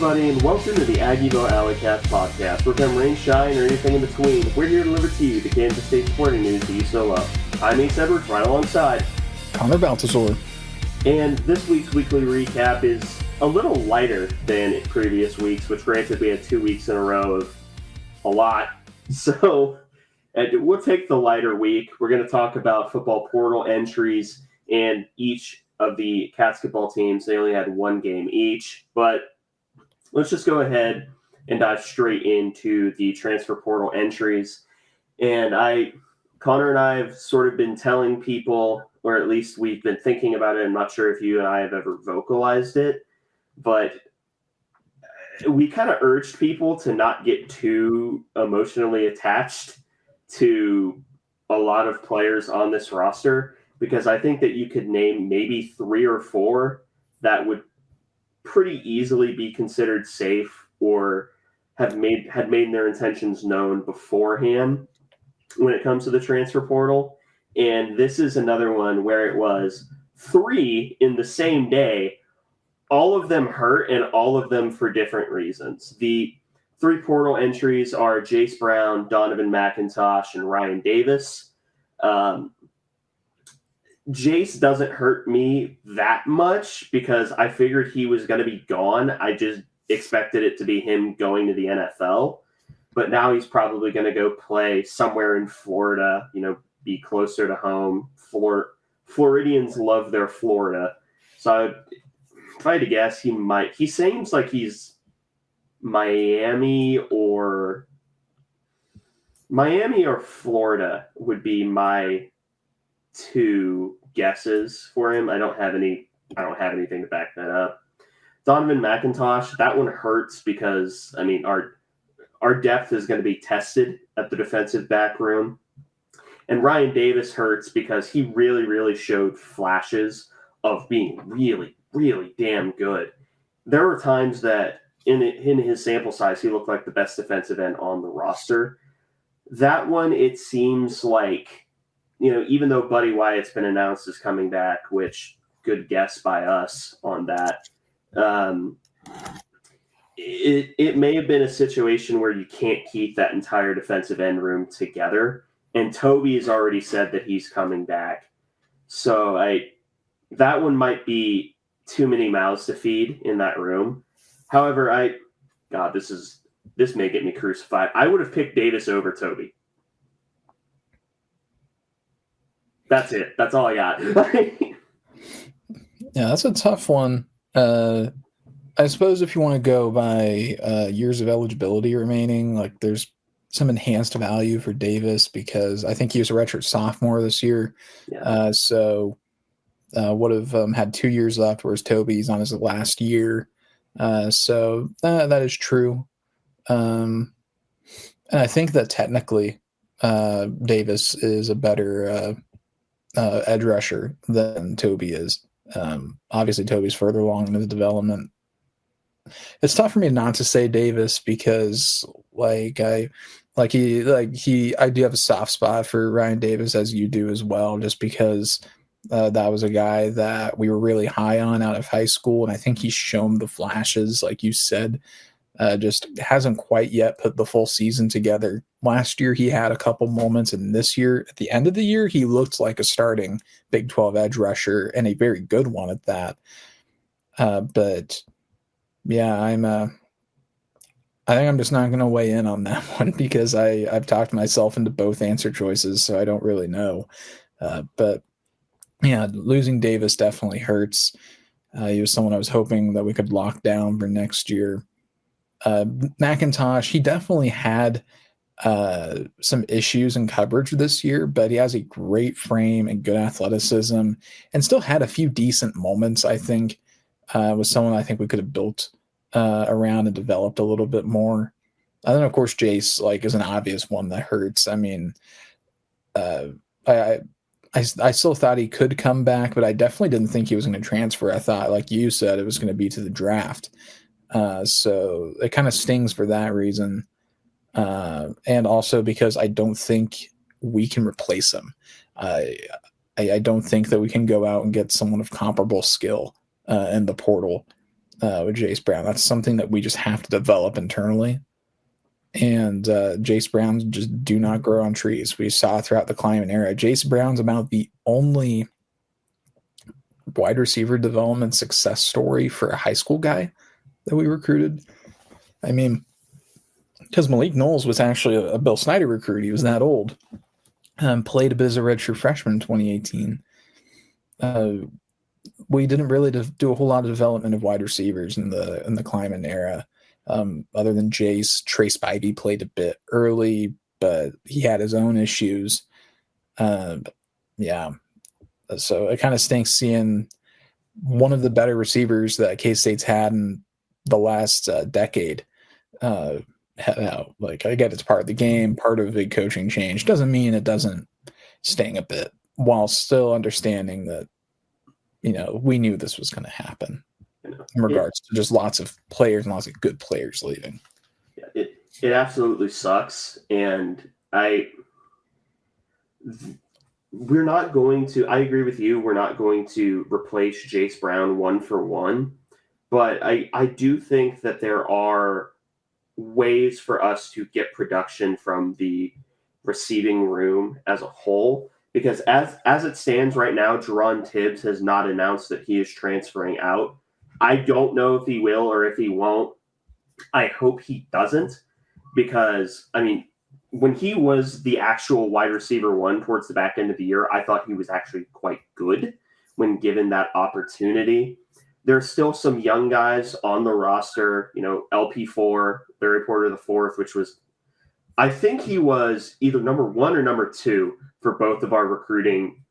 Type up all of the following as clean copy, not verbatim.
everybody, and welcome to the Aggieville Alleycats podcast. Where come rain, shine, or anything in between, we're here to deliver to you the Kansas State sporting news that you so love. I'm Ace Edwards, right alongside Connor Baltazar. And this week's weekly recap is a little lighter than previous weeks, which granted we had 2 weeks in a row of a lot. So we'll take the lighter week. We're going to talk about football portal entries, and each of the Catsketball teams, they only had one game each. But let's just go ahead and dive straight into the transfer portal entries. And Connor and I have sort of been telling people, or at least we've been thinking about it. I'm not sure if you and I have ever vocalized it, but we kind of urged people to not get too emotionally attached to a lot of players on this roster, because I think that you could name maybe 3 or 4 that would pretty easily be considered safe or had made their intentions known beforehand when it comes to the transfer portal. And this is another one where it was 3 in the same day, all of them hurt and all of them for different reasons. The 3 portal entries are Jace Brown, Donovan McIntosh, and Ryan Davis. Jace doesn't hurt me that much because I figured he was going to be gone. I just expected it to be him going to the NFL. But now he's probably going to go play somewhere in Florida, be closer to home. Floridians love their Florida. So if I had to guess, he seems like he's Miami or Florida would be my 2 guesses for him. I don't have anything to back that up. Donovan McIntosh, that one hurts because our depth is going to be tested at the defensive back room. And Ryan Davis hurts because he really, really showed flashes of being really, really damn good. There were times that in his sample size, he looked like the best defensive end on the roster. That one, it seems like, even though Buddy Wyatt's been announced as coming back, which good guess by us on that, it may have been a situation where you can't keep that entire defensive end room together. And Toby has already said that he's coming back. So that one might be too many mouths to feed in that room. However, this may get me crucified. I would have picked Davis over Toby. That's it. That's all I got. Yeah, that's a tough one. I suppose if you want to go by years of eligibility remaining, like there's some enhanced value for Davis because I think he was a redshirt sophomore this year. Yeah. So would have had 2 years left, whereas Toby's on his last year. So that is true. And I think that technically Davis is a better edge rusher than Toby is. Obviously, Toby's further along in his development. It's tough for me not to say Davis because, I do have a soft spot for Ryan Davis, as you do as well, just because that was a guy that we were really high on out of high school, and I think he's shown the flashes, like you said. Just hasn't quite yet put the full season together. Last year, he had a couple moments, and this year, at the end of the year, he looked like a starting Big 12 edge rusher, and a very good one at that. But yeah, I think I'm just not going to weigh in on that one because I've talked myself into both answer choices, so I don't really know. But yeah, losing Davis definitely hurts. He was someone I was hoping that we could lock down for next year. McIntosh, he definitely had some issues in coverage this year, but he has a great frame and good athleticism and still had a few decent moments, I think. Was someone I think we could have built around and developed a little bit more. And then, of course, Jace is an obvious one that hurts. I still thought he could come back, but I definitely didn't think he was going to transfer. I thought, like you said, it was going to be to the draft. So it kind of stings for that reason. And also because I don't think we can replace him. I don't think that we can go out and get someone of comparable skill in the portal. with Jace Brown. That's something that we just have to develop internally. And Jace Browns just do not grow on trees. We saw throughout the Kleiman era. Jace Brown's about the only wide receiver development success story for a high school guy that we recruited. I mean, because Malik Knowles was actually a Bill Snyder recruit. He was that old. Played a bit as a redshirt freshman in 2018. We didn't really do a whole lot of development of wide receivers in the Kleiman era. Other than Jace, Trey Spivey played a bit early, but he had his own issues. Yeah. So it kind of stinks seeing one of the better receivers that K-State's had in the last decade head out. Like, I get it's part of the game, part of a big coaching change. Doesn't mean it doesn't sting a bit, while still understanding that, we knew this was going to happen in regards to just lots of players and lots of good players leaving. Yeah, it absolutely sucks. And I agree with you. We're not going to replace Jace Brown 1-for-1, but I do think that there are ways for us to get production from the receiving room as a whole. Because as it stands right now, Jerron Tibbs has not announced that he is transferring out. I don't know if he will or if he won't. I hope he doesn't, because, when he was the actual wide receiver 1 towards the back end of the year, I thought he was actually quite good when given that opportunity. There's still some young guys on the roster, LP4, Larry Porter the fourth, which was, I think he was either number 1 or number 2 for both of our recruiting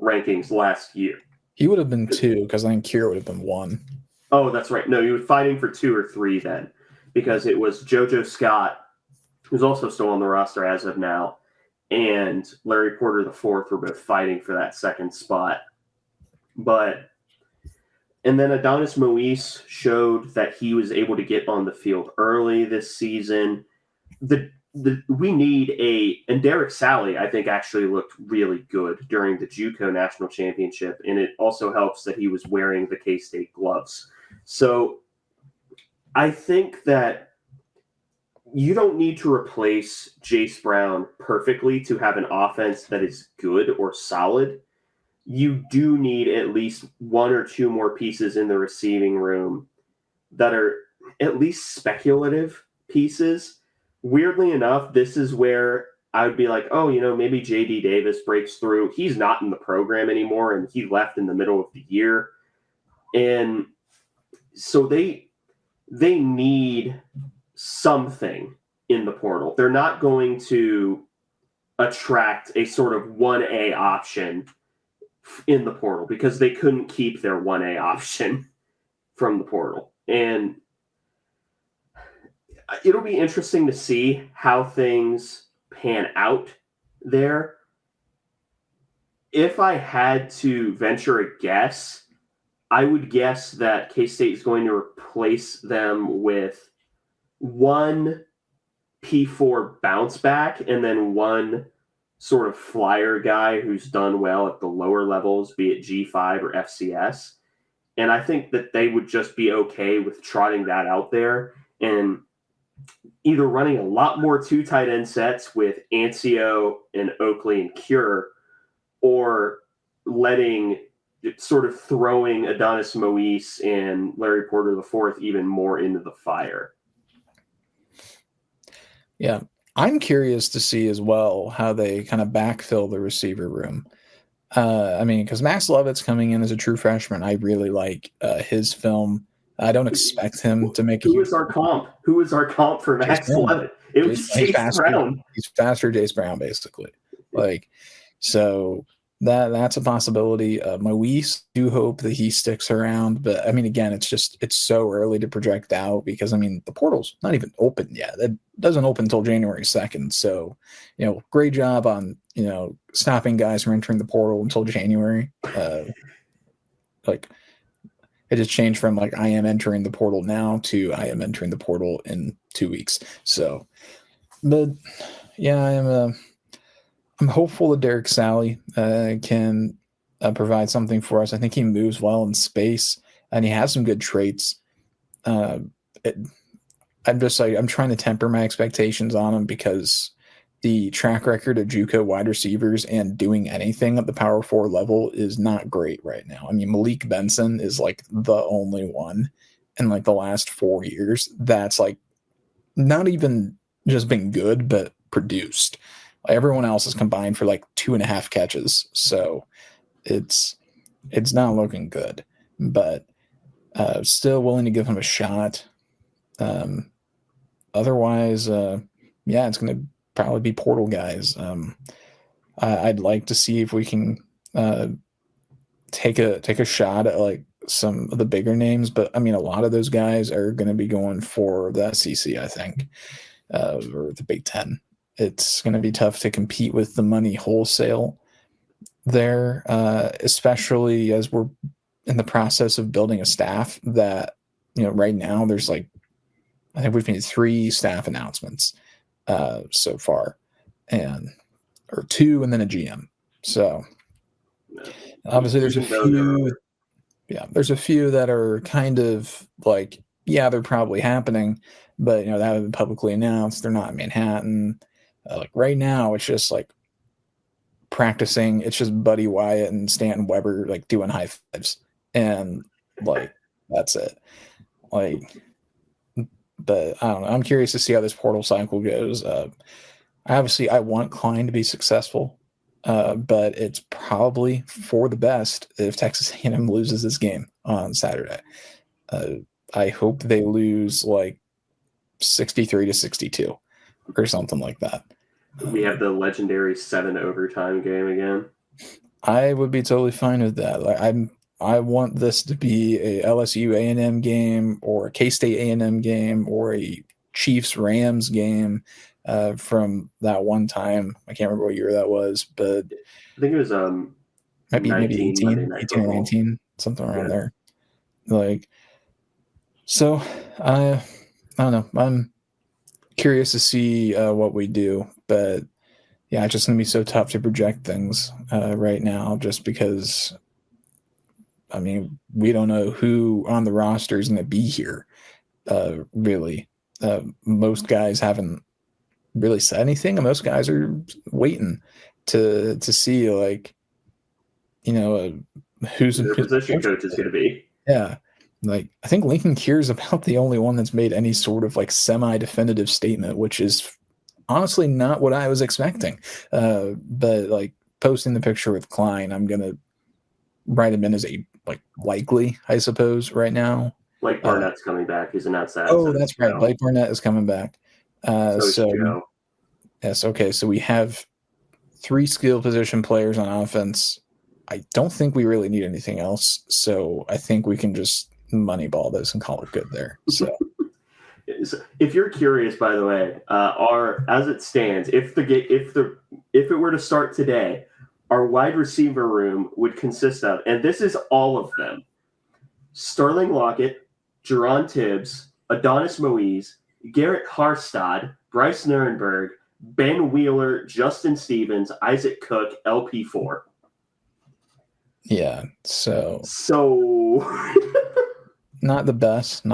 rankings last year. He would have been 2, because I think Kira would have been 1. Oh, that's right. No, he was fighting for 2 or 3 then, because it was JoJo Scott, who's also still on the roster as of now, and Larry Porter the fourth were both fighting for that second spot. And then Adonis Moise showed that he was able to get on the field early this season. We need and Derek Sally, I think, actually looked really good during the JUCO National Championship, and it also helps that he was wearing the K-State gloves. So I think that you don't need to replace Jace Brown perfectly to have an offense that is good or solid. You do need at least 1 or 2 more pieces in the receiving room that are at least speculative pieces. Weirdly enough, this is where I would be like, maybe JD Davis breaks through. He's not in the program anymore, and he left in the middle of the year. And so they need something in the portal. They're not going to attract a sort of 1A option in the portal, because they couldn't keep their 1A option from the portal. And it'll be interesting to see how things pan out there. If I had to venture a guess, I would guess that K-State is going to replace them with 1 P4 bounce back and then 1 sort of flyer guy who's done well at the lower levels, be it G5 or FCS. And I think that they would just be okay with trotting that out there and either running a lot more 2 tight end sets with Ancio and Oakley and Cure, or throwing Adonis Moise and Larry Porter the fourth even more into the fire. Yeah. I'm curious to see as well how they kind of backfill the receiver room. Because Max Lovett's coming in as a true freshman. I really like his film. I don't expect him to make Who is our comp? Who is our comp for Max Lovett? It was Jace Brown. He's faster Jace Brown, basically. So that's a possibility. Moise, do hope that he sticks around. But, again, it's so early to project out because, the portal's not even open yet. It doesn't open until January 2nd. So, great job on, stopping guys from entering the portal until January. It just changed from I am entering the portal now to I am entering the portal in 2 weeks. So, but yeah, I'm hopeful that Derek Sally can provide something for us. I think he moves well in space and he has some good traits. it, I'm just like, I'm trying to temper my expectations on him because the track record of JUCO wide receivers and doing anything at the Power 4 level is not great right now. I mean, Malik Benson is like the only one in like the last 4 years that's like not even just been good, but produced. Everyone else is combined for like 2.5 catches. So it's not looking good, but still willing to give him a shot. Otherwise, yeah, it's going to probably be portal guys. I'd like to see if we can take a shot at like some of the bigger names, but I mean, a lot of those guys are going to be going for the SEC, I think, or the Big Ten. It's going to be tough to compete with the money wholesale there, especially as we're in the process of building a staff that, right now there's like, I think we've made 3 staff announcements so far, or 2 and then a GM. So obviously there's a few, there's a few that are kind of like, yeah, they're probably happening, but they haven't been publicly announced. They're not in Manhattan. Like right now, it's just like practicing. It's just Buddy Wyatt and Stanton Weber like doing high fives, and like that's it. Like, but I don't know. I'm curious to see how this portal cycle goes. Obviously, I want Klein to be successful, but it's probably for the best if Texas A&M loses this game on Saturday. I hope they lose like 63-62 or something like that. We have the legendary 7 overtime game again. I would be totally fine with that. Like I want this to be a LSU A&M game or a K-State A&M game or a Chiefs Rams game from that one time. I can't remember what year that was, but I think it was maybe 18 or 19, something around there. Like, so I don't know. I'm curious to see what we do, but yeah, it's just gonna be so tough to project things right now, just because. I mean, we don't know who on the roster is going to be here. Really, most guys haven't really said anything, and most guys are waiting to see like, who's their position coach is going to be. Yeah, like I think Lincoln Kier is about the only one that's made any sort of like semi-definitive statement, which is honestly not what I was expecting. But like posting the picture with Klein, I'm gonna write him in as a like likely, I suppose, right now. Blake Barnett's coming back. He's announced that. Oh, that's right. Blake Barnett is coming back. So yes, okay. So we have 3 skill position players on offense. I don't think we really need anything else. So I think we can just moneyball this and call it good there. So if you're curious, by the way, as it stands, if it were to start today, our wide receiver room would consist of, and this is all of them: Sterling Lockett, Jerron Tibbs, Adonis Moise, Garrett Harstad, Bryce Nurenberg, Ben Wheeler, Justin Stevens, Isaac Cook, LP4. Yeah, so not the best.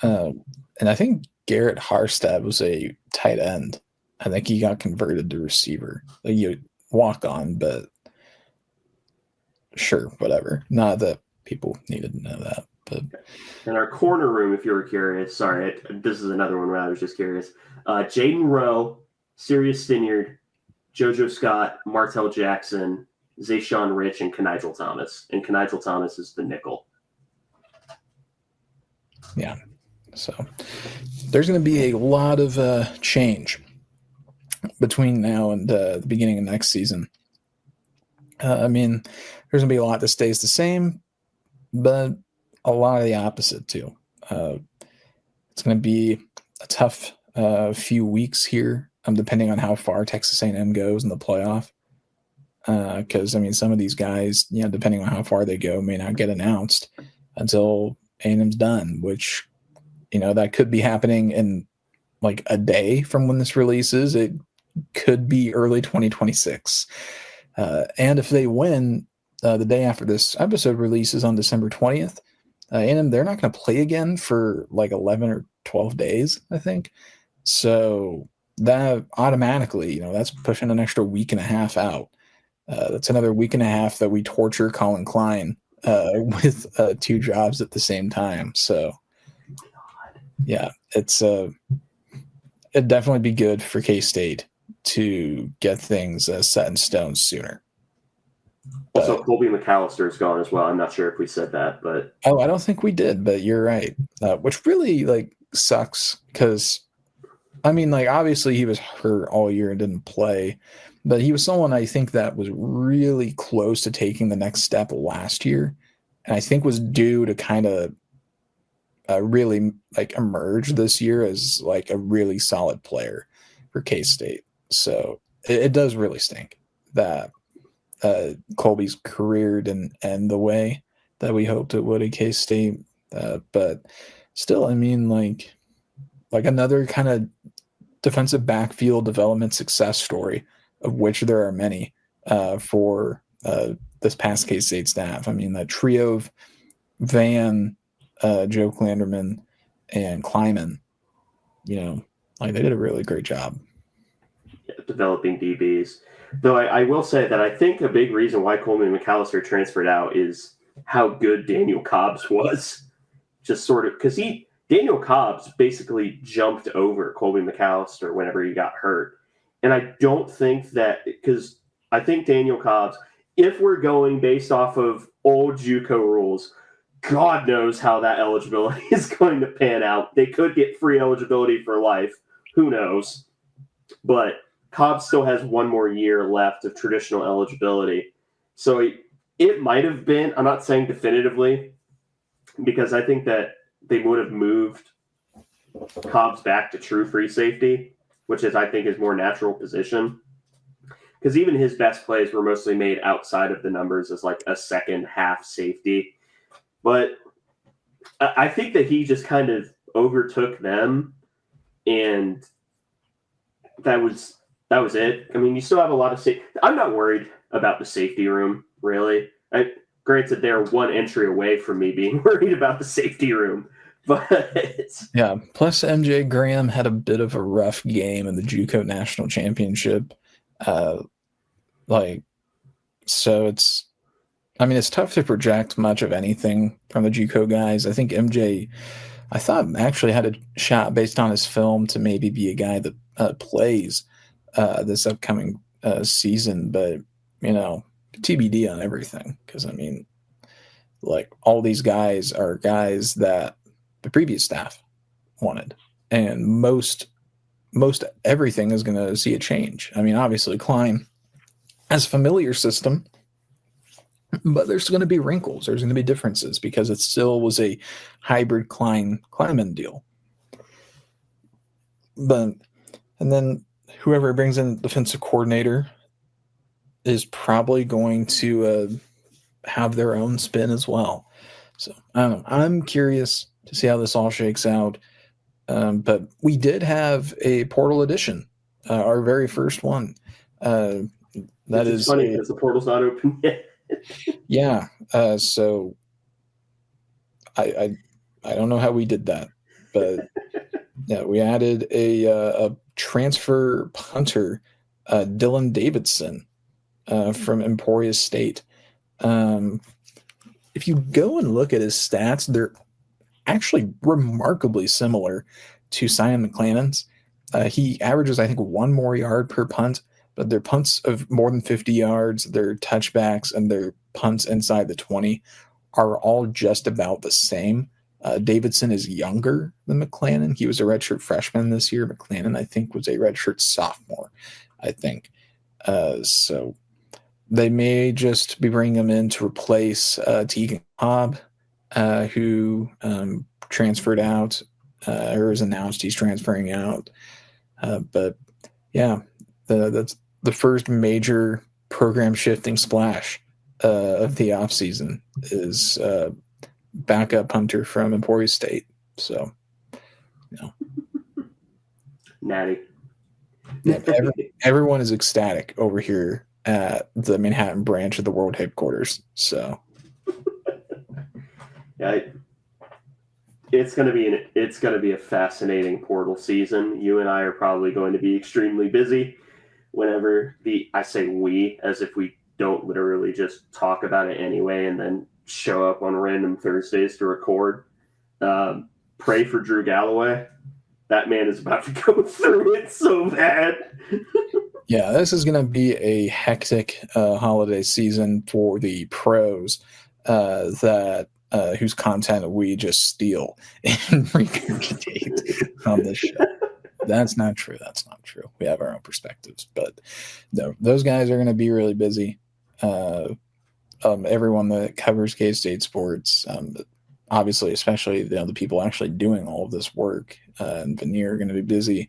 And I think Garrett Harstad was a tight end. I think he got converted to receiver. Like, you walk on, but sure, whatever. Not that people needed to know that. But in our corner room, if you were curious, sorry, this is another one where I was just curious. Jaden Rowe, Sirius Stinyard, JoJo Scott, Martell Jackson, Zayshawn Rich, and Kenigel Thomas. And Kenigel Thomas is the nickel. Yeah. So there's going to be a lot of change between now and the beginning of next season. I mean, there's going to be a lot that stays the same, but a lot of the opposite too. It's going to be a tough few weeks here, depending on how far Texas A&M goes in the playoff. Because, I mean, some of these guys, depending on how far they go, may not get announced until A&M's done, which, that could be happening in like a day from when this releases. It could be early 2026. And if they win the day after this episode releases on December 20th, and they're not going to play again for like 11 or 12 days, I think. So that automatically, that's pushing an extra week and a half out. That's another week and a half that we torture Colin Klein with 2 jobs at the same time. So, yeah, it'd definitely be good for K-State to get things set in stone sooner. Also, Colby McAllister is gone as well. I'm not sure if we said that, but I don't think we did, but you're right. Which really sucks because, obviously he was hurt all year and didn't play, but he was someone I think that was really close to taking the next step last year, and I think was due to kind of really emerge this year as a really solid player for K-State. So it does really stink that Colby's career didn't end the way that we hoped it would at K-State. But still, another kind of defensive backfield development success story, of which there are many for this past K-State staff. That trio of Van, Joe Klanderman, and Kleiman, they did a really great job. Developing DBs. Though I will say that I think a big reason why Coleman McAllister transferred out is how good Daniel Cobbs was. Just sort of because Daniel Cobbs basically jumped over Colby McAllister whenever he got hurt. And I don't think that, because I think Daniel Cobbs, if we're going based off of old JUCO rules, God knows how that eligibility is going to pan out. They could get free eligibility for life. Who knows? But Cobbs still has 1 more year left of traditional eligibility. So it might have been, I'm not saying definitively, because I think that they would have moved Cobbs back to true free safety, which I think is more natural position. Because even his best plays were mostly made outside of the numbers as a second half safety. But I think that he just kind of overtook them, and that was it. You still have a lot of safety. I'm not worried about the safety room, really. Granted, they're 1 entry away from me being worried about the safety room. But yeah, plus MJ Graham had a bit of a rough game in the JUCO National Championship. So it's tough to project much of anything from the JUCO guys. I think MJ, I thought actually had a shot based on his film to maybe be a guy that plays this upcoming season, but TBD on everything, because all these guys are guys that the previous staff wanted, and most everything is going to see a change. Obviously Klein has a familiar system, but there's going to be wrinkles. There's going to be differences because it still was a hybrid Kleiman deal. And then whoever brings in defensive coordinator is probably going to have their own spin as well. So I don't know. I'm curious to see how this all shakes out. But we did have a portal edition, our very first one. That is funny because the portal's not open yet. Yeah. So I don't know how we did that, but yeah, we added a transfer punter, Dylan Davidson, from Emporia State. If you go and look at his stats, they're actually remarkably similar to Simon McClannon's. He averages, I think, 1 more yard per punt, but their punts of more than 50 yards, their touchbacks, and their punts inside the 20 are all just about the same. Davidson is younger than McClannon. He was a redshirt freshman this year. McClannon, I think, was a redshirt sophomore, I think. So they may just be bringing him in to replace Tegan Cobb, who transferred out or has announced he's transferring out. But yeah, that's the first major program shifting splash of the offseason is backup punter from Emporia State. So, Natty. Yeah, everyone is ecstatic over here at the Manhattan branch of the world headquarters. So, yeah, it's going to be a fascinating portal season. You and I are probably going to be extremely busy whenever I say we, as if we don't literally just talk about it anyway and then show up on random Thursdays to record. Pray for Drew Galloway. That man is about to go through it so bad. Yeah, this is going to be a hectic holiday season for the pros whose content we just steal and regurgitate on this show. That's not true. That's not true. We have our own perspectives, but no, those guys are going to be really busy. Everyone that covers K-State sports, obviously, especially the people actually doing all of this work and Veneer are going to be busy.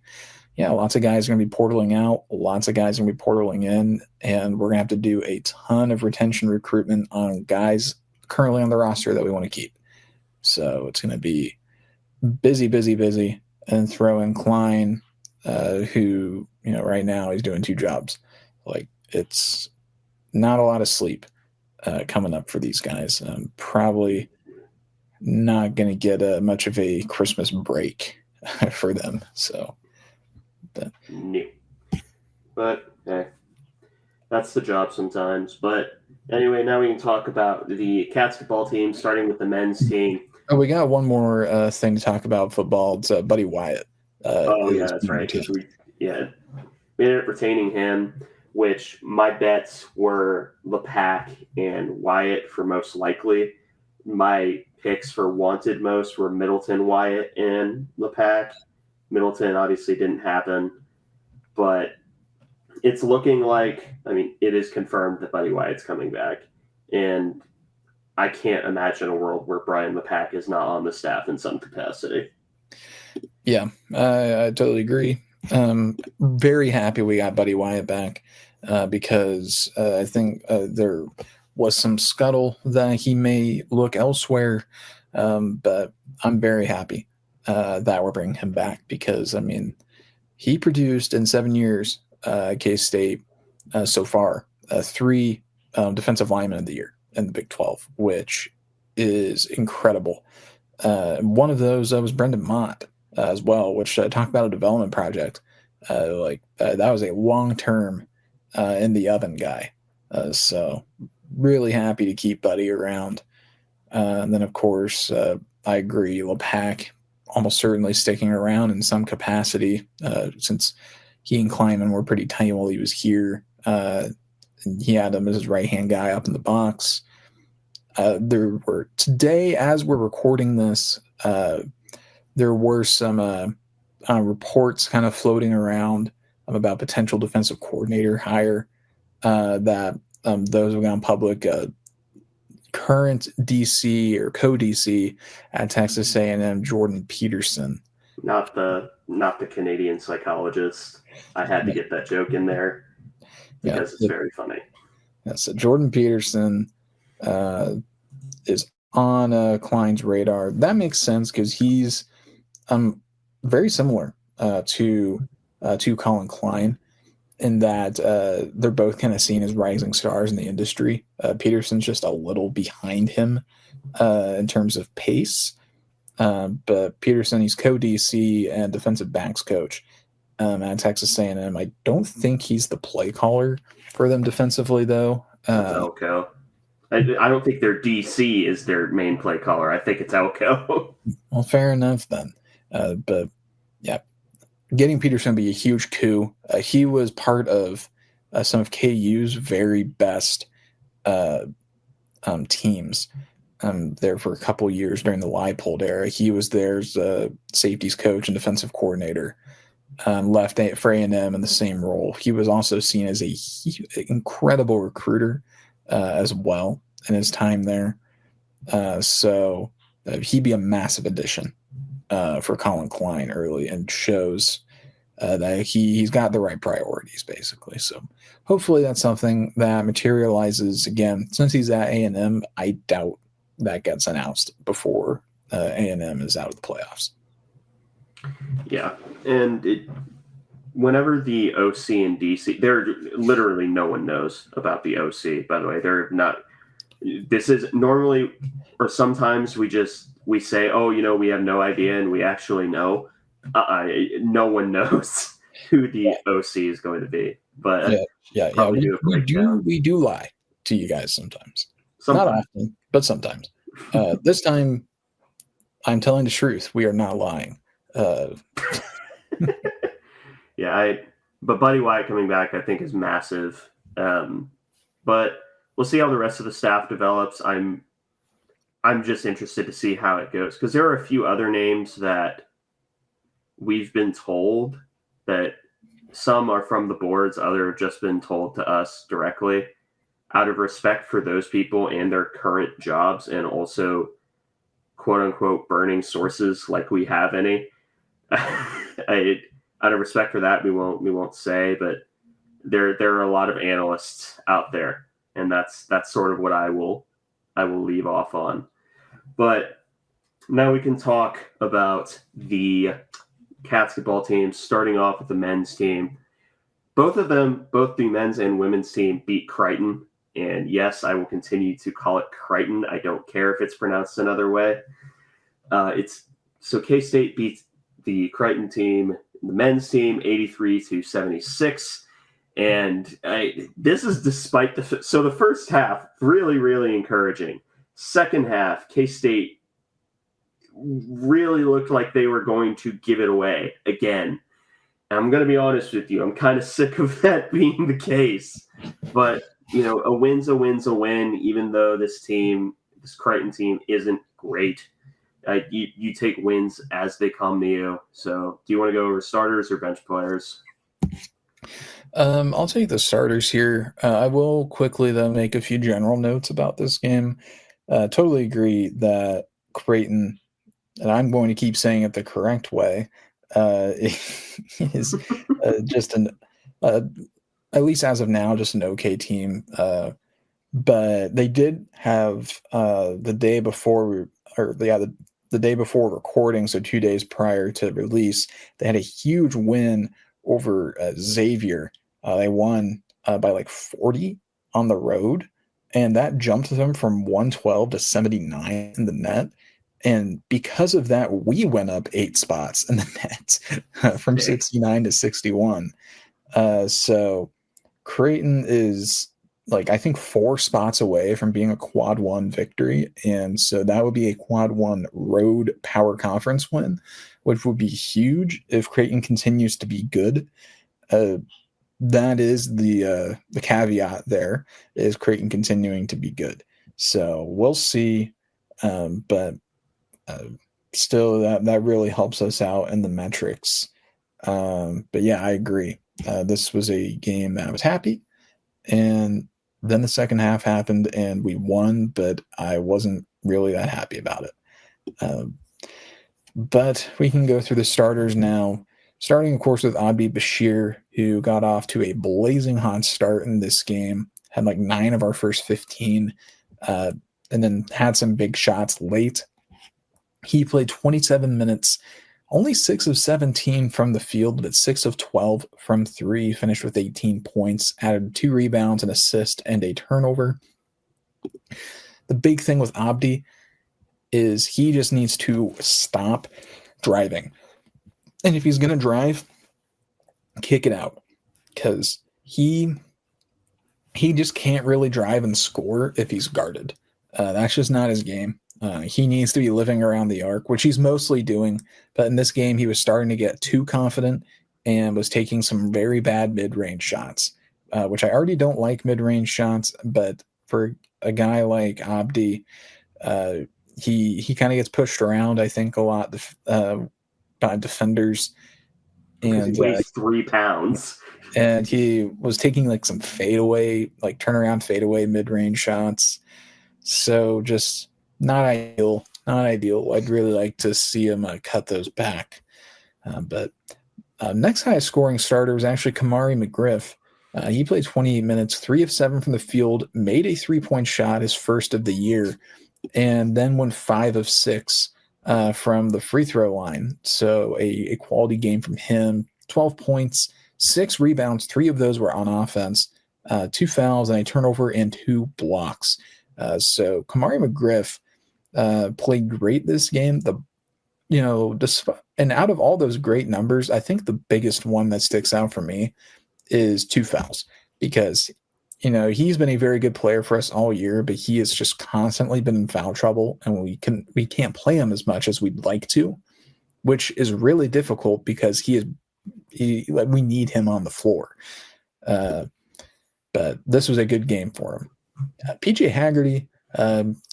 Yeah, lots of guys are going to be portaling out. Lots of guys are going to be portaling in, and we're going to have to do a ton of retention recruitment on guys currently on the roster that we want to keep. So it's going to be busy, busy, busy. And throw in Klein, who, right now he's doing 2 jobs. Like, it's not a lot of sleep coming up for these guys. Probably not going to get much of a Christmas break for them. So, no. But, hey, that's the job sometimes. But anyway, now we can talk about the Catsketball team, starting with the men's team. Oh, we got one more thing to talk about football. It's Buddy Wyatt. Yeah, that's right. We ended up retaining him, which my bets were LePac and Wyatt for most likely. My picks for wanted most were Middleton, Wyatt, and LePac. Middleton obviously didn't happen, but it's looking like, it is confirmed that Buddy Wyatt's coming back. And I can't imagine a world where Brian LePac is not on the staff in some capacity. Yeah, I totally agree. Very happy we got Buddy Wyatt back because I think there was some scuttle that he may look elsewhere, but I'm very happy that we're bringing him back because, he produced in 7 years at K-State so far 3 defensive linemen of the year in the Big 12, which is incredible. One of those was Brendan Mott as well, which talked about a development project. That was a long-term in the oven guy. So really happy to keep Buddy around. And then, of course, I agree, LePac almost certainly sticking around in some capacity since he and Kleiman were pretty tight while he was here. He had him as his right-hand guy up in the box. There were today, as we're recording this, there were some reports kind of floating around about potential defensive coordinator hire that those have gone public. Current DC or co-DC at Texas A&M, Jordan Peterson. Not the Canadian psychologist. I had to get that joke in there because it's very funny. Yeah, so Jordan Peterson is on Klein's radar. That makes sense because he's very similar to Colin Klein in that they're both kind of seen as rising stars in the industry. Peterson's just a little behind him in terms of pace. But Peterson, he's co-DC and defensive backs coach at Texas A&M. I don't think he's the play caller for them defensively, though. Elko. I don't think their DC is their main play caller. I think it's Elko. Well, fair enough then. But yeah, getting Peterson would be a huge coup. He was part of some of KU's very best teams there for a couple years during the Leipold era. He was there's safeties coach and defensive coordinator. Left for A&M in the same role. He was also seen as a incredible recruiter as well in his time there. So he'd be a massive addition for Colin Klein early and shows that he's got the right priorities, basically. So hopefully that's something that materializes again. Since he's at A&M, I doubt that gets announced before A&M is out of the playoffs. Yeah, and whenever the OC and DC, literally no one knows about the OC, by the way. They're not – this is normally or sometimes we say, oh, we have no idea, and we actually know. No one knows who the OC is going to be, but Yeah. probably do a breakdown. We do lie to you guys sometimes. Sometimes. Not often, but sometimes. This time, I'm telling the truth. We are not lying. Yeah, but Buddy Wyatt coming back, I think, is massive. But we'll see how the rest of the staff develops. I'm just interested to see how it goes, because there are a few other names that we've been told that some are from the boards, other have just been told to us directly, out of respect for those people and their current jobs, and also quote unquote burning sources, like we have any. Out of respect for that, we won't say, but there are a lot of analysts out there, and that's sort of what I will leave off on. But now we can talk about the Catsketball teams, starting off with the men's team. Both of them, both the men's and women's team, beat Crichton. And yes, I will continue to call it Crichton. I don't care if it's pronounced another way. So K-State beats the Crichton team, the men's team, 83-76. And this is despite the first half, really, really encouraging. Second half, K-State really looked like they were going to give it away again. And I'm going to be honest with you, I'm kind of sick of that being the case. But, a win's a win's a win, even though this Crichton team isn't great. You take wins as they come to you. So do you want to go over starters or bench players? I'll take the starters here. I will quickly, though, make a few general notes about this game. Totally agree that Creighton, and I'm going to keep saying it the correct way, is just at least as of now, just an okay team. But they did have the day before, the day before recording, so 2 days prior to release, they had a huge win over Xavier. They won by like 40 on the road, and that jumped them from 112 to 79 in the net. And because of that, we went up 8 spots in the net from 69 to 61. So Creighton is I think 4 spots away from being a quad 1 victory. And so that would be a quad 1 road power conference win, which would be huge if Creighton continues to be good. That is the caveat there, is Creighton continuing to be good. So we'll see. But still, that really helps us out in the metrics. But yeah, I agree. This was a game that I was happy. And then the second half happened and we won, but I wasn't really that happy about it. But we can go through the starters now, starting, of course, with Abdi Bashir, who got off to a blazing hot start in this game, had 9 of our first 15, and then had some big shots late. He played 27 minutes, only 6 of 17 from the field, but 6 of 12 from 3, finished with 18 points, added 2 rebounds, an assist, and a turnover. The big thing with Abdi is he just needs to stop driving. And if he's going to drive, kick it out, because he just can't really drive and score if he's guarded. That's just not his game. He needs to be living around the arc, which he's mostly doing. But in this game, he was starting to get too confident and was taking some very bad mid-range shots, which I already don't like mid-range shots. But for a guy like Abdi, he kind of gets pushed around, I think, a lot by defenders. And he weighs 3 pounds. And he was taking some turnaround fadeaway mid-range shots. So just not ideal. I'd really like to see him cut those back. But next highest scoring starter was actually Kamari McGriff. He played 28 minutes, 3 of 7 from the field, made a 3-point shot, his first of the year, and then went 5 of 6 from the free throw line. So a quality game from him. 12 points, 6 rebounds, 3 of those were on offense, 2 fouls and a turnover and 2 blocks. So Kamari McGriff played great this game. And out of all those great numbers, I think the biggest one that sticks out for me is 2 fouls, because he's been a very good player for us all year, but he has just constantly been in foul trouble, and we can't play him as much as we'd like to, which is really difficult because we need him on the floor. But this was a good game for him. PJ Haggerty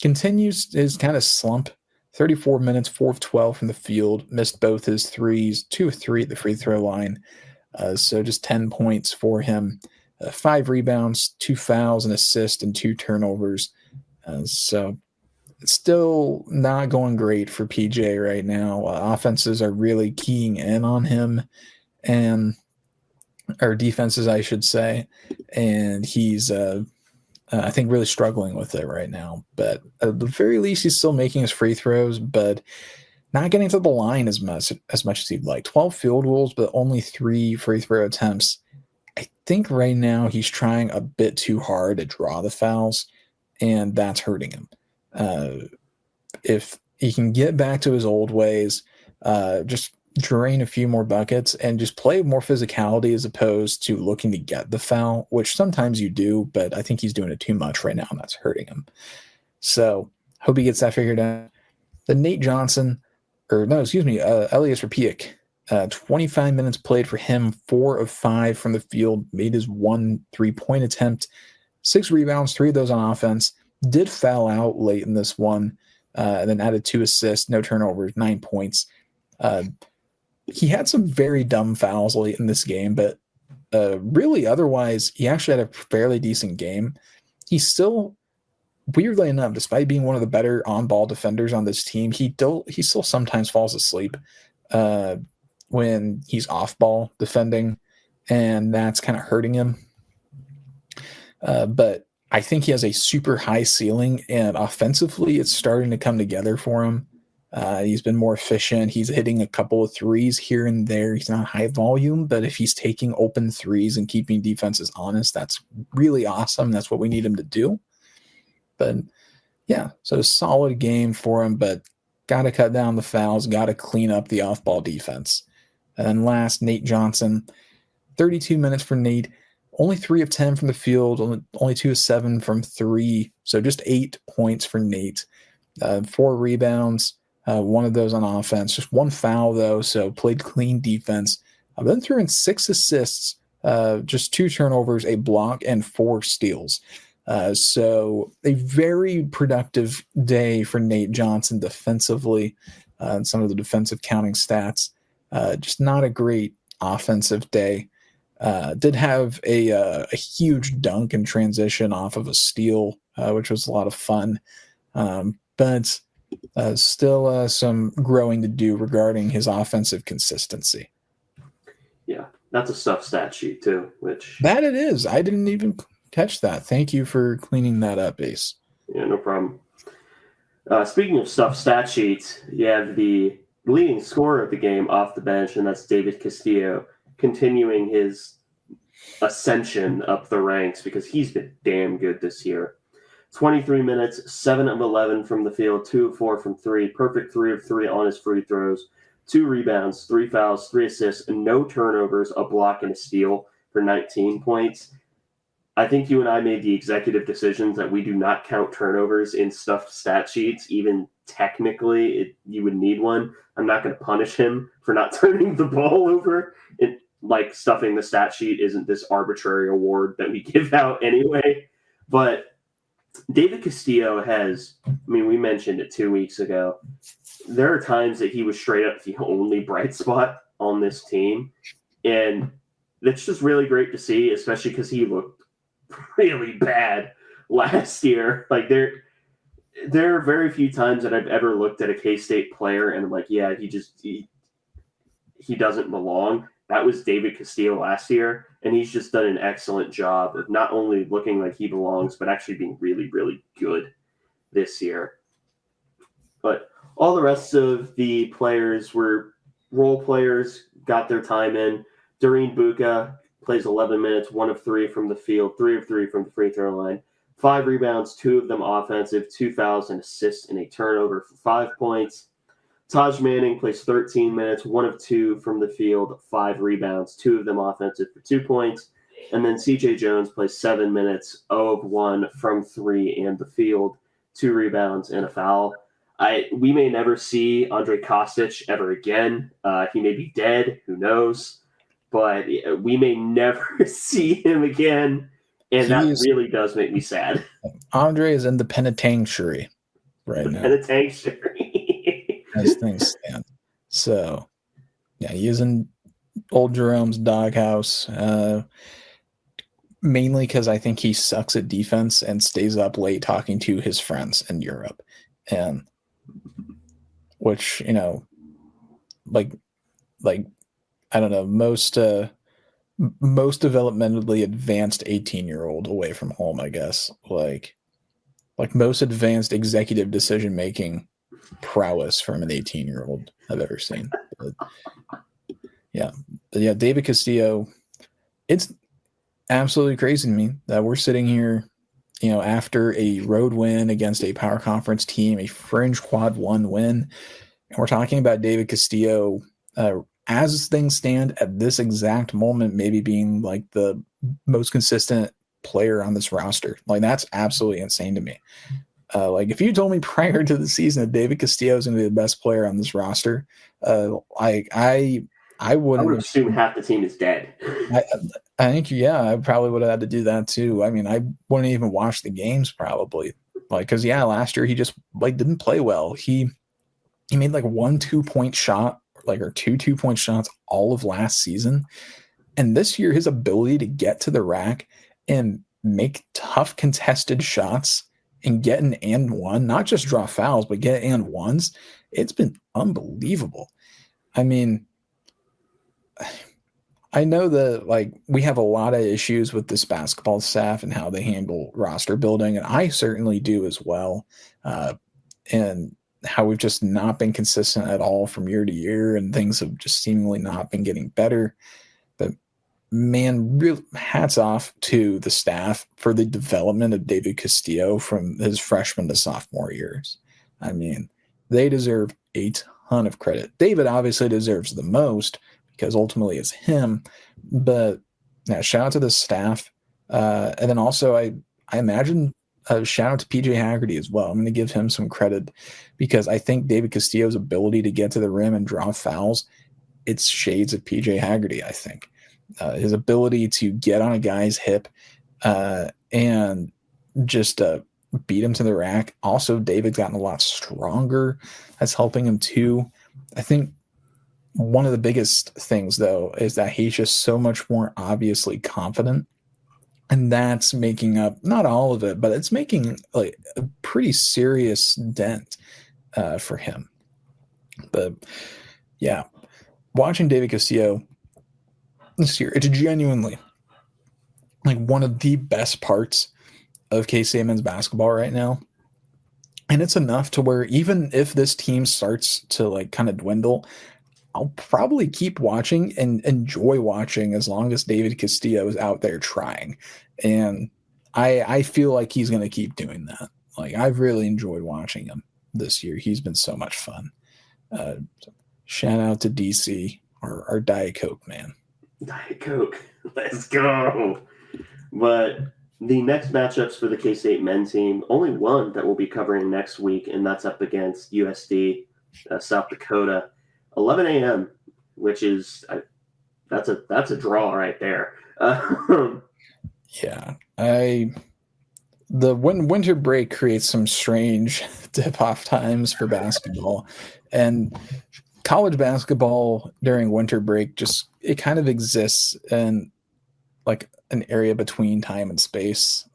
continues his kind of slump. 34 minutes, 4 of 12 from the field, missed both his threes, 2 of 3 at the free throw line. So just 10 points for him, 5 rebounds, 2 fouls, an assist, and 2 turnovers. So it's still not going great for PJ right now. Offenses are really keying in on him, or defenses, I should say, and he's I think really struggling with it right now. But at the very least, he's still making his free throws, but not getting to the line as much as he'd like. 12 field goals, but only 3 free throw attempts. I think right now he's trying a bit too hard to draw the fouls, and that's hurting him. If he can get back to his old ways, just drain a few more buckets and just play more physicality as opposed to looking to get the foul, which sometimes you do, but I think he's doing it too much right now, and that's hurting him. So hope he gets that figured out. Then Nate Johnson, Elias Rapiak, 25 minutes played for him, 4 of 5 from the field, made his 1 3-point attempt, 6 rebounds, 3 of those on offense, did foul out late in this one, and then added 2 assists, no turnovers, 9 points. He had some very dumb fouls late in this game, but really otherwise, he actually had a fairly decent game. He still, weirdly enough, despite being one of the better on-ball defenders on this team, he still sometimes falls asleep when he's off-ball defending, and that's kind of hurting him. But I think he has a super high ceiling, and offensively, it's starting to come together for him. He's been more efficient. He's hitting a couple of threes here and there. He's not high volume, but if he's taking open threes and keeping defenses honest, that's really awesome. That's what we need him to do. But yeah, so a solid game for him, but got to cut down the fouls, got to clean up the off-ball defense. And then last, Nate Johnson, 32 minutes for Nate, only 3 of 10 from the field, only 2 of 7 from 3, so just 8 points for Nate, 4 rebounds. 1 of those on offense, just 1 foul though, so played clean defense. Then threw in 6 assists, just 2 turnovers, a block, and 4 steals. So a very productive day for Nate Johnson defensively, and some of the defensive counting stats. Just not a great offensive day. Did have a huge dunk and transition off of a steal, which was a lot of fun. But still some growing to do regarding his offensive consistency. Yeah, that's a stuff stat sheet too, which... That it is. I didn't even catch that. Thank you for cleaning that up, Ace. Yeah, no problem. Speaking of stuff stat sheets, you have the leading scorer of the game off the bench, and that's David Castillo, continuing his ascension up the ranks because he's been damn good this year. 23 minutes, 7 of 11 from the field, 2 of 4 from 3, perfect 3 of 3 on his free throws, 2 rebounds, 3 fouls, 3 assists, and no turnovers, a block, and a steal for 19 points. I think you and I made the executive decisions that we do not count turnovers in stuffed stat sheets. Even technically, you would need one. I'm not going to punish him for not turning the ball over. Like stuffing the stat sheet isn't this arbitrary award that we give out anyway. But David Castillo has, we mentioned it 2 weeks ago. There are times that he was straight up the only bright spot on this team. And that's just really great to see, especially because he looked really bad last year. Like there are very few times that I've ever looked at a K-State player and I'm like, yeah, he doesn't belong. That was David Castillo last year, and he's just done an excellent job of not only looking like he belongs, but actually being really, really good this year. But all the rest of the players were role players, got their time in. Doreen Buka plays 11 minutes, 1 of 3 from the field, 3 of 3 from the free throw line, 5 rebounds, 2 of them offensive, 2 fouls, and assists, and a turnover for 5 points. Taj Manning plays 13 minutes, 1 of 2 from the field, 5 rebounds, 2 of them offensive for 2 points. And then CJ Jones plays 7 minutes, 0 of 1 from 3 and the field, 2 rebounds, and a foul. We may never see Andre Kostic ever again. He may be dead, who knows? But we may never see him again, and that really does make me sad. Andre is in the penitentiary right now. Penitentiary. As things stand. So, yeah, he is in old Jerome's doghouse, mainly because I think he sucks at defense and stays up late talking to his friends in Europe. And which, like I don't know, most developmentally advanced 18-year-old away from home, I guess. Like most advanced executive decision-making prowess from an 18-year-old I've ever seen. But yeah, David Castillo, it's absolutely crazy to me that we're sitting here, after a road win against a power conference team, a fringe quad 1 win, and we're talking about David Castillo as things stand at this exact moment, maybe being like the most consistent player on this roster. Like, that's absolutely insane to me. Like, if you told me prior to the season that David Castillo is going to be the best player on this roster, I would assume half the team is dead. I think, I probably would have had to do that too. I mean, I wouldn't even watch the games probably. Because last year he just didn't play well. He made 1 2-point shot, or 2 2-point shots all of last season. And this year, his ability to get to the rack and make tough contested shots and get an and one, not just draw fouls, but get and ones, it's been unbelievable. I mean, I know that we have a lot of issues with this basketball staff and how they handle roster building, and I certainly do as well. And how we've just not been consistent at all from year to year, and things have just seemingly not been getting better. But man, real hats off to the staff for the development of David Castillo from his freshman to sophomore years. I mean, they deserve a ton of credit. David obviously deserves the most because ultimately it's him, but shout out to the staff. And then also I imagine a shout out to PJ Haggerty as well. I'm going to give him some credit because I think David Castillo's ability to get to the rim and draw fouls, it's shades of PJ Haggerty, I think. His ability to get on a guy's hip and just beat him to the rack. Also, David's gotten a lot stronger. That's helping him too. I think one of the biggest things, though, is that he's just so much more obviously confident. And that's making up, not all of it, but it's making a pretty serious dent for him. But yeah, watching David Castillo this year, it's genuinely one of the best parts of K-State men's basketball right now. And it's enough to where even if this team starts to kind of dwindle, I'll probably keep watching and enjoy watching as long as David Castillo is out there trying. And I feel like he's going to keep doing that. I've really enjoyed watching him this year. He's been so much fun. Shout out to DC, our Diet Coke man. Diet Coke. Let's go. But the next matchups for the K-State men's team, only one that we'll be covering next week, and that's up against USD, South Dakota. 11 a.m., which is that's a draw right there. Yeah, winter break creates some strange tip-off times for basketball, and college basketball during winter break it kind of exists in an area between time and space.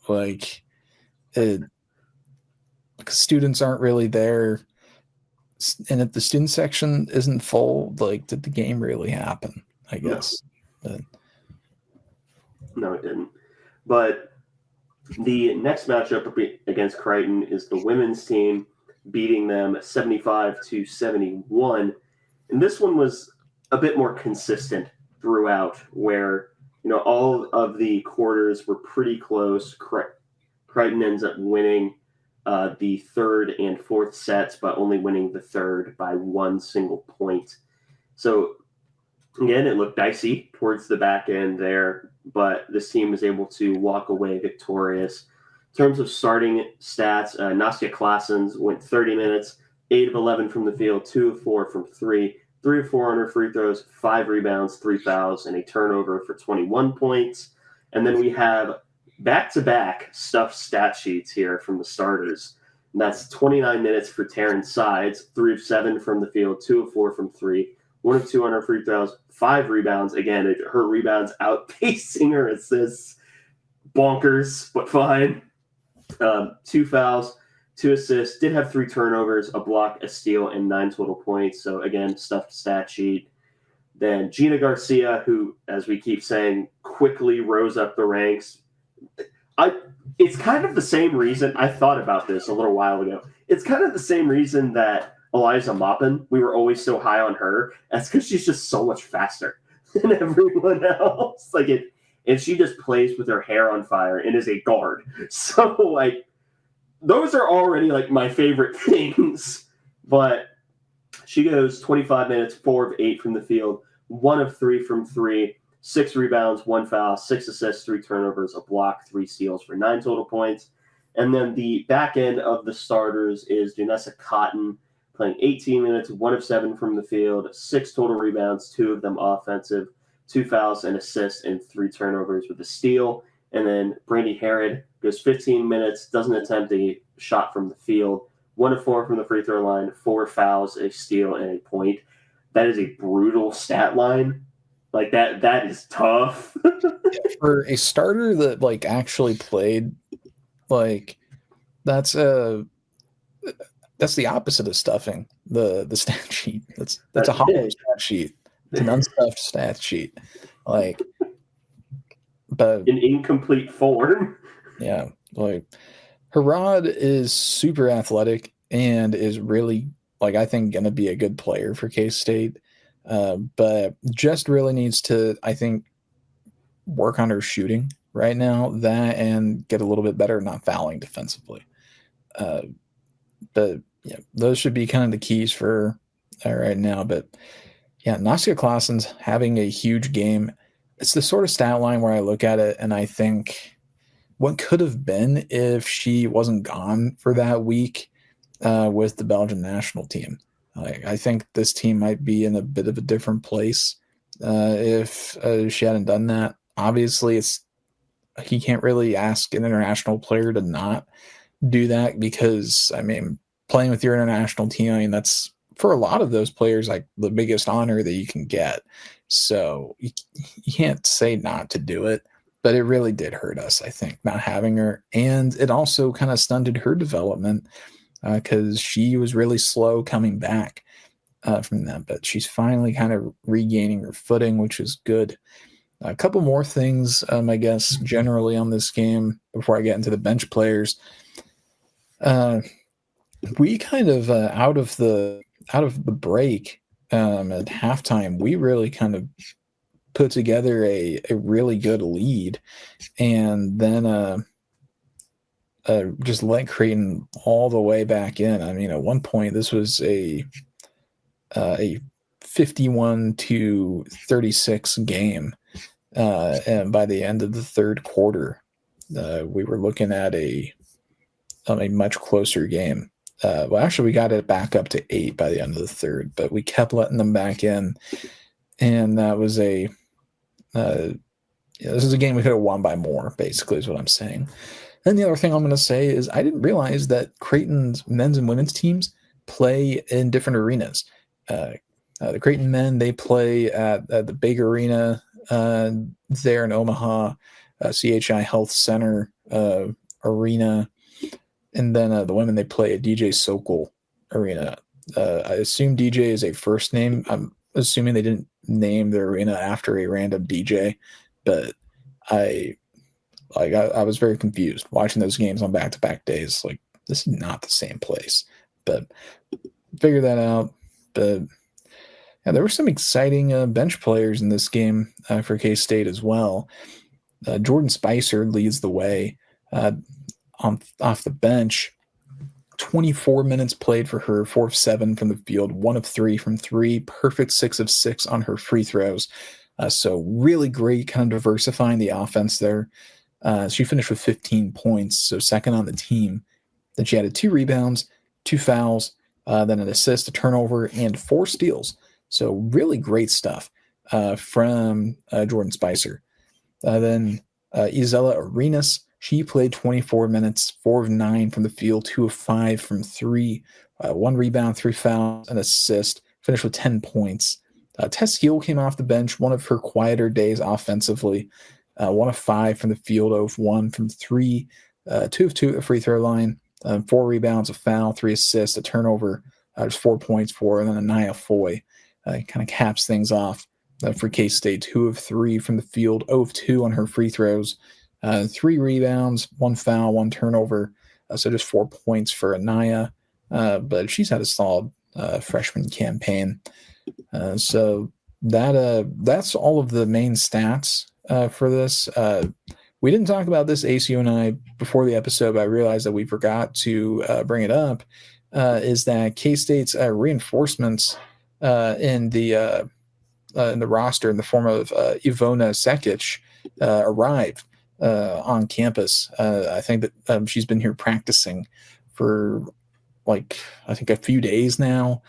Students aren't really there. And if the student section isn't full, did the game really happen? I guess. No, it didn't. But the next matchup against Creighton is the women's team beating them 75-71. And this one was a bit more consistent throughout, where all of the quarters were pretty close. Crichton ends up winning the third and fourth sets, but only winning the third by one single point. So again, it looked dicey towards the back end there, but this team was able to walk away victorious. In terms of starting stats, Nastia Klassens went 30 minutes, 8 of 11 from the field, 2 of 4 from 3, 3 of 4 on her free throws, 5 rebounds, 3 fouls, and a turnover for 21 points. And then we have back-to-back stuffed stat sheets here from the starters. And that's 29 minutes for Taryn Sides, 3 of 7 from the field, 2 of 4 from 3, 1 of 2 on her free throws, 5 rebounds. Again, her rebounds outpacing her assists. Bonkers, but fine. 2 fouls, 2 assists. Did have 3 turnovers, a block, a steal, and 9 total points. So again, stuffed stat sheet. Then Gina Garcia, who, as we keep saying, quickly rose up the ranks. It's kind of the same reason I thought about this a little while ago. It's kind of the same reason that Eliza Maupin, we were always so high on her. That's because she's just so much faster than everyone else. And she just plays with her hair on fire and is a guard. So those are already my favorite things. But she goes 25 minutes, 4 of 8 from the field, 1 of 3 from 3, 6 rebounds, 1 foul, 6 assists, 3 turnovers, a block, 3 steals for 9 total points. And then the back end of the starters is Janessa Cotton, playing 18 minutes, 1 of 7 from the field, 6 total rebounds, 2 of them offensive, 2 fouls, an assist, and 3 turnovers with a steal. And then Brandy Herod goes 15 minutes, doesn't attempt a shot from the field, 1 of 4 from the free throw line, 4 fouls, a steal, and a point. That is a brutal stat line. That is tough. For a starter that actually played, that's the opposite of stuffing the stat sheet. That's a hollow stat sheet. It's an unstuffed stat sheet. But in incomplete form. Yeah. Harrod is super athletic and is really I think gonna be a good player for K-State. But just really needs to, I think, work on her shooting right now, that and get a little bit better at not fouling defensively. But yeah, those should be kind of the keys for right now. But yeah, Nastia Klassen's having a huge game. It's the sort of stat line where I look at it and I think what could have been if she wasn't gone for that week with the Belgian national team. I think this team might be in a bit of a different place if she hadn't done that. Obviously, he can't really ask an international player to not do that because, playing with your international team, that's for a lot of those players the biggest honor that you can get. So you can't say not to do it, but it really did hurt us, I think, not having her. And it also kind of stunted her development because she was really slow coming back from that. But she's finally kind of regaining her footing, which is good. A couple more things, I guess, generally on this game before I get into the bench players. We kind of out of the break at halftime, we really kind of put together a really good lead, and then just let Creighton all the way back in. At one point, this was a 51-36 game, and by the end of the third quarter, we were looking at a much closer game. Actually, we got it back up to 8 by the end of the third, but we kept letting them back in, and that was this is a game we could have won by more, basically, is what I'm saying. And the other thing I'm going to say is I didn't realize that Creighton's men's and women's teams play in different arenas. The Creighton men, they play at the big arena there in Omaha, CHI Health Center arena. And then the women, they play at DJ Sokol Arena. I assume DJ is a first name. I'm assuming they didn't name their arena after a random DJ, but I was very confused watching those games on back-to-back days. This is not the same place, but figure that out. But yeah, there were some exciting bench players in this game for K-State as well. Jordan Spicer leads the way. off the bench. 24 minutes played for her, 4 of 7 from the field, 1 of 3 from 3, perfect 6 of 6 on her free throws. So really great, kind of diversifying the offense there. She finished with 15 points, so second on the team. Then she added 2 rebounds, 2 fouls, then an assist, a turnover, and 4 steals. So really great stuff from Jordan Spicer. Then Isela Arenas, she played 24 minutes, 4 of 9 from the field, 2 of 5 from 3, 1 rebound, 3 fouls, an assist, finished with 10 points. Tess Hill came off the bench, one of her quieter days offensively, 1 of 5 from the field, 0 of 1 from 3, 2 of 2 at the free throw line, 4 rebounds, a foul, 3 assists, a turnover, just 4 points for her, and then Anaya Foy kind of caps things off for K-State, 2 of 3 from the field, 0 of 2 on her free throws, 3 rebounds, 1 foul, 1 turnover, so just 4 points for Anaya, but she's had a solid freshman campaign. So that's all of the main stats for this. We didn't talk about this, ACU and I, before the episode, but I realized that we forgot to bring it up, is that K-State's reinforcements in the roster in the form of Ivona Sekic arrived on campus. I think that she's been here practicing for I think a few days now.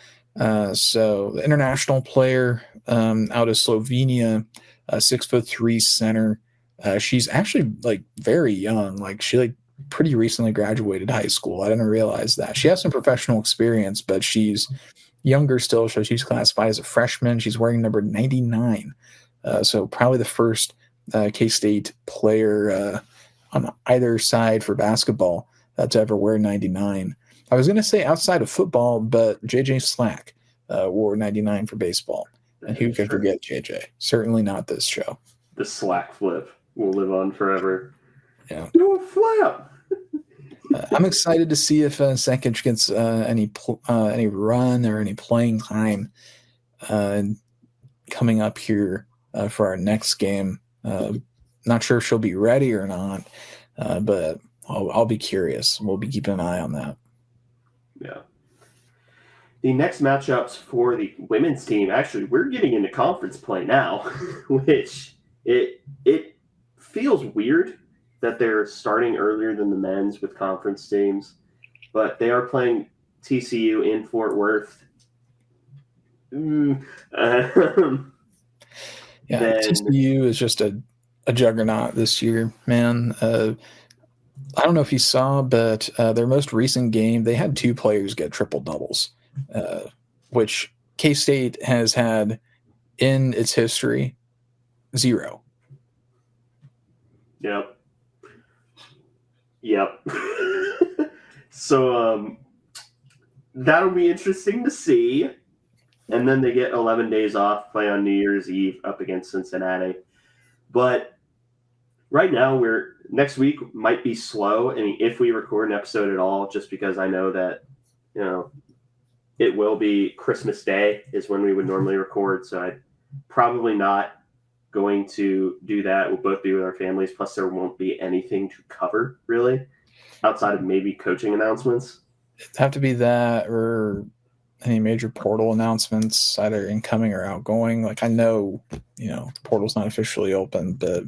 So the international player out of Slovenia, 6'3" center. She's actually very young. She pretty recently graduated high school. I didn't realize that. She has some professional experience, but she's younger still. So she's classified as a freshman. She's wearing number 99. So probably the first K-State player on either side for basketball to ever wear 99. I was going to say outside of football, but JJ Slack wore 99 for baseball. And who could forget JJ? Certainly not this show. The Slack flip will live on forever. Yeah. Do a flip! I'm excited to see if Sekic gets any run or any playing time coming up here for our next game. Not sure if she'll be ready or not, but I'll be curious. We'll be keeping an eye on that. Yeah. The next matchups for the women's team, actually, we're getting into conference play now, which it feels weird that they're starting earlier than the men's with conference teams, but they are playing TCU in Fort Worth. TCU is just a juggernaut this year, man. I don't know if you saw, but their most recent game, they had 2 players get triple doubles, which K-State has had in its history 0. Yep. So that'll be interesting to see. And then they get 11 days off, play on New Year's Eve up against Cincinnati. But right now, next week might be slow. I mean, if we record an episode at all, just because I know that, it will be Christmas Day is when we would normally record. So I'm probably not going to do that. We'll both be with our families. Plus, there won't be anything to cover, really, outside of maybe coaching announcements. It'd have to be that or any major portal announcements, either incoming or outgoing. I know, the portal's not officially open, but,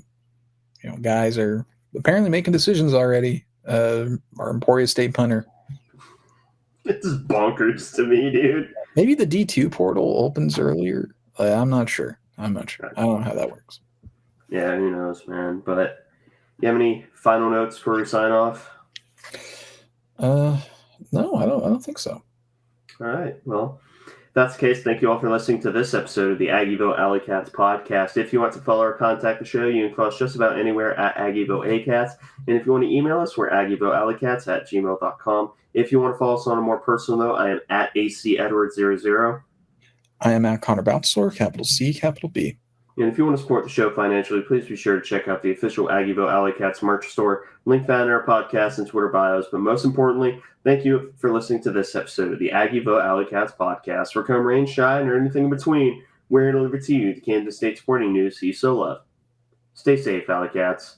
guys are apparently making decisions already. Our Emporia State punter. It's bonkers to me, dude. Maybe the D2 portal opens earlier. I'm not sure. I don't know how that works. Yeah, who knows, man. But you have any final notes before we sign off? No, I don't think so. All right. Well, if that's the case, thank you all for listening to this episode of the Aggieville Alleycats podcast. If you want to follow or contact the show, you can follow us just about anywhere at Aggieville Alleycats. And if you want to email us, we're AggieVilleAlleycats@gmail.com. If you want to follow us on a more personal note, I am at ACEdward00. I am at Connor Boutzler, capital C, capital B. And if you want to support the show financially, please be sure to check out the official Aggieville Alleycats merch store, link found in our podcast and Twitter bios. But most importantly, thank you for listening to this episode of the Aggieville Alleycats podcast. For come rain, shine, or anything in between, we're here to deliver to you the Kansas State sporting news you so love. Stay safe, Alleycats.